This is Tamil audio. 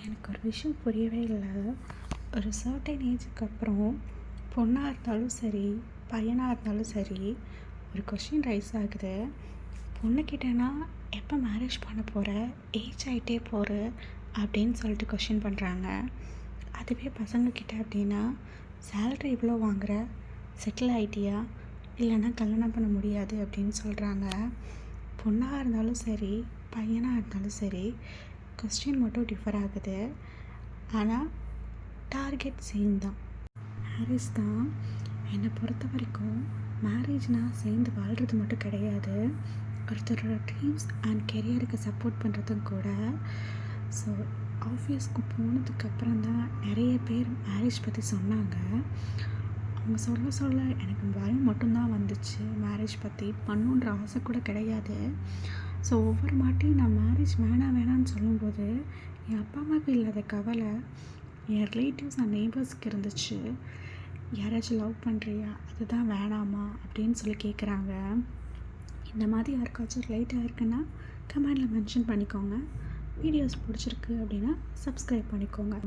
எனக்கு ஒரு விஷயம் புரியவே இல்லை. ஒரு சர்டைன் ஏஜுக்கு அப்புறம் பொண்ணாக இருந்தாலும் சரி, பையனாக இருந்தாலும் சரி, ஒரு கொஷின் ரைஸ் ஆகுது. பொண்ணுக்கிட்டனா எப்போ மேரேஜ் பண்ண போகிற, ஏஜ் ஆகிட்டே போகிற அப்படின்னு சொல்லிட்டு கொஷின் பண்ணுறாங்க. அதுவே பசங்கக்கிட்ட அப்படின்னா, சேலரி இவ்வளோ வாங்குகிற, செட்டில் ஆகிட்டியா, இல்லைன்னா கல்யாணம் பண்ண முடியாது அப்படின்னு சொல்கிறாங்க. பொண்ணாக இருந்தாலும் சரி, பையனாக இருந்தாலும் சரி, கொஸ்டின் மட்டும் டிஃபர் ஆகுது. ஆனால் டார்கெட் சேம் தான். மேரேஜ் தான். என்னை பொறுத்த வரைக்கும் மேரேஜ்னால் சேர்ந்து வாழ்கிறது மட்டும் கிடையாது, ஒருத்தரோட ட்ரீம்ஸ் அண்ட் கெரியருக்கு சப்போர்ட் பண்ணுறதும் கூட. ஸோ ஆஃபீஸ்க்கு போனதுக்கப்புறம் தான் நிறைய பேர் மேரேஜ் பற்றி சொன்னாங்க. அவங்க சொல்ல எனக்கு பயம் மட்டும்தான் வந்துச்சு. மேரேஜ் பற்றி பண்ணுன்ற ஆசை கூட கிடையாது. ஸோ ஒவ்வொரு மாட்டியும் நான் மேரேஜ் வேணான்னு சொல்லும்போது என் அப்பா அம்மாவுக்கு இல்லாத கவலை என் ரிலேட்டிவ்ஸ் அண்ட் நெய்பர்ஸ்க்கு இருந்துச்சு. யாராச்சும் லவ் பண்ணுறியா, அதுதான் வேணாமா அப்படின்னு சொல்லி கேட்குறாங்க. இந்த மாதிரி யாருக்காச்சும் ரிலேட் ஆகிருக்குன்னா கமெண்டில் மென்ஷன் பண்ணிக்கோங்க. வீடியோஸ் பிடிச்சிருக்கு அப்படின்னா சப்ஸ்கிரைப் பண்ணிக்கோங்க.